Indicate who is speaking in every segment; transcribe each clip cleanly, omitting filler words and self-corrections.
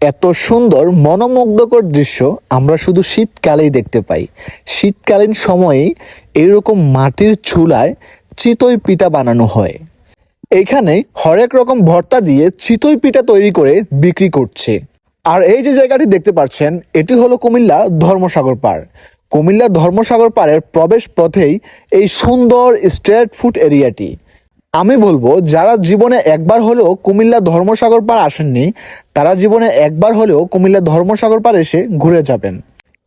Speaker 1: এত সুন্দর মনোমুগ্ধকর দৃশ্য আমরা শুধু শীতকালেই দেখতে পাই। শীতকালীন সময়ে এইরকম মাটির চুলায় চিতই পিঠা বানানো হয়। এইখানে হরেক রকম ভর্তা দিয়ে চিতই পিঠা তৈরি করে বিক্রি করছে। আর এই যে জায়গাটি দেখতে পাচ্ছেন, এটি হলো কুমিল্লা ধর্মসাগর পাড়। কুমিল্লা ধর্মসাগর পাড়ের প্রবেশ পথেই এই সুন্দর স্ট্রিট ফুড এরিয়াটি। আমি বলবো, যারা জীবনে একবার হলেও কুমিল্লা ধর্মসাগর পাড় আসেননি, তারা জীবনে একবার হলেও কুমিল্লা ধর্মসাগর পাড় এসে ঘুরে যাবেন।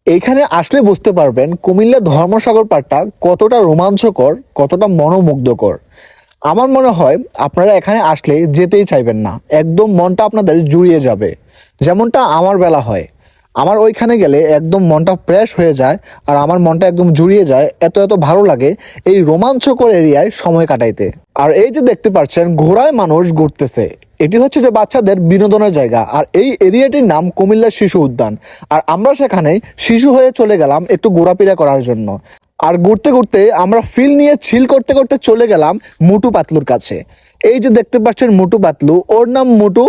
Speaker 1: এইখানে আসলে বুঝতে পারবেন কুমিল্লা ধর্মসাগর পাড়টা কতটা রোমাঞ্চকর, কতটা মনোমুগ্ধকর। আমার মনে হয় আপনারা এখানে আসলে যেতেই চাইবেন না, একদম মনটা আপনাদের জুড়িয়ে যাবে, যেমনটা আমার বেলা হয়। আমার ওইখানে গেলে একদম মনটা ফ্রেশ হয়ে যায়, আর আমার মনটা একদম জুড়িয়ে যায়, এত এত ভালো লাগে এই রোমাঞ্চকর এরিয়ায় সময় কাটাইতে। আর এই যে দেখতে পাচ্ছেন ঘোড়ায় মানুষ ঘুরতেছে, এটি হচ্ছে যে বাচ্চাদের বিনোদনের জায়গা। আর এই এরিয়াটির নাম কুমিল্লা শিশু উদ্যান। আর আমরা সেখানে শিশু হয়ে চলে গেলাম একটু ঘোরাফেরা করার জন্য। আর ঘুরতে ঘুরতে আমরা ফিল নিয়ে চিল করতে করতে চলে গেলাম মুটু পাতলুর কাছে। এই যে দেখতে পাচ্ছেন মুটু পাতলু, ওর নাম মুটু,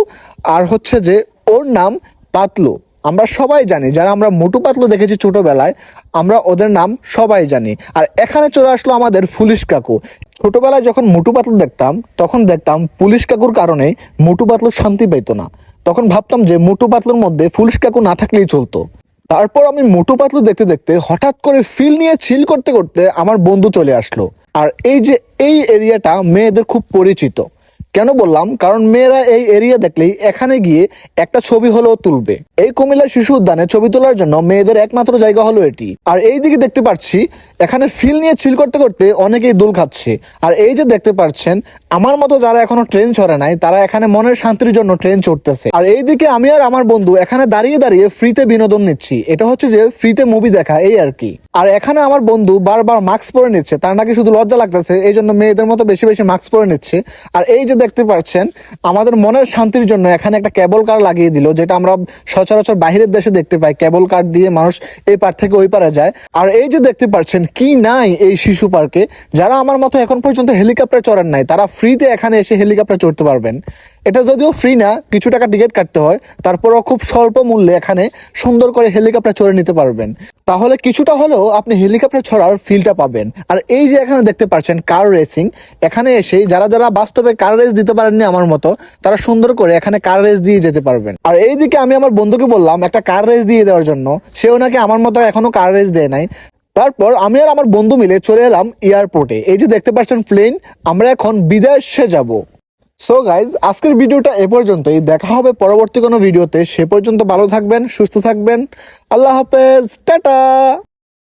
Speaker 1: আর হচ্ছে যে ওর নাম পাতলু। আমরা সবাই জানি, যারা আমরা মুটু পাতলু দেখেছি ছোটবেলায়, আমরা ওদের নাম সবাই জানি। আর এখানে চলে আসলো আমাদের পুলিশ কাকু। ছোটবেলায় যখন মুটু পাতলু দেখতাম, তখন দেখতাম পুলিশ কাকুর কারণে মুটু পাতলু শান্তি পেত না। তখন ভাবতাম যে মুটু পাতলুর মধ্যে পুলিশ কাকু না থাকলেই চলতো। তারপর আমি মোটু পাতলু দেখতে দেখতে হঠাৎ করে ফিল নিয়ে চিল করতে করতে আমার বন্ধু চলে আসলো। আর এই যে এই এরিয়াটা মেয়েদের খুব পরিচিত। কেন বললাম? কারণ মেয়েরা এই এরিয়া দেখলেই এখানে গিয়ে একটা ছবি হলেও তুলবে। এই কুমিল্লা শিশু উদ্যানে ছবি তোলার জন্য মেয়েদের একমাত্র জায়গা হলো এটি। আর এই দিকে দেখতে পাচ্ছি এখানে ফিল নিয়ে চিল করতে করতে অনেকেই দোল খাচ্ছে। আর এই যে দেখতে পাচ্ছেন, আমার মতো যারা এখনো ট্রেন চড়ে নাই, তারা এখানে মনের শান্তির জন্য ট্রেন চড়তেছে। আর এইদিকে আমি আর আমার বন্ধু এখানে দাঁড়িয়ে দাঁড়িয়ে ফ্রিতে বিনোদন নিচ্ছি। এটা হচ্ছে যে ফ্রিতে মুভি দেখা, এই আর কি। আর এখানে আমার বন্ধু বারবার মাস্ক পরে নিচ্ছে, তার নাকি শুধু লজ্জা লাগতেছে, এই জন্য মেয়েদের মতো বেশি বেশি মাস্ক পরে নিচ্ছে। আর এই যে দেখতে পাচ্ছেন, আমাদের মনের শান্তির জন্য এখানে একটা কেবল কার লাগিয়ে দিল, যেটা আমরা সচরাচর বাইরের দেশে দেখতে পাই। কেবল কার দিয়ে মানুষ এই পার থেকে ওই পারে যায়। আর এই যে দেখতে পাচ্ছেন কি নাই এই শিশু পার্কে, যারা আমার মতো এখন পর্যন্ত হেলিকপ্টার চড়েন নাই, তারা ফ্রিতে এখানে এসে হেলিকপ্টার চড়তে পারবেন। এটা যদিও ফ্রি না, কিছু টাকা টিকিট কাটতে হয়, তারপরও খুব স্বল্প মূল্যে এখানে সুন্দর করে হেলিকপ্টার চড়ে নিতে পারবেন। তাহলে কিছুটা হলেও আপনি হেলিকপ্টার ছড়ার ফিলটা পাবেন। আর এই যে এখানে দেখতে পাচ্ছেন কার রেসিং, এখানে এসে যারা যারা বাস্তবে কার রেস দিতে পারেননি আমার মতো, তারা সুন্দর করে এখানে কার রেস দিয়ে যেতে পারবেন। আর এইদিকে আমি আমার বন্ধুকে বললাম একটা কার রেস দিয়ে দেওয়ার জন্য, সেও নাকি আমার মতো এখনো কার রেস দেয় নাই। তারপর আমি আর আমার বন্ধু মিলে চলে এলাম এয়ারপোর্টে। এই যে দেখতে পাচ্ছেন প্লেন, আমরা এখন বিদেশে যাব। সো গাইজ, আজকের ভিডিওটা এ পর্যন্তই। দেখা হবে পরবর্তী কোনো ভিডিওতে। সে পর্যন্ত ভালো থাকবেন, সুস্থ থাকবেন। আল্লাহ হাফেজ, টাটা।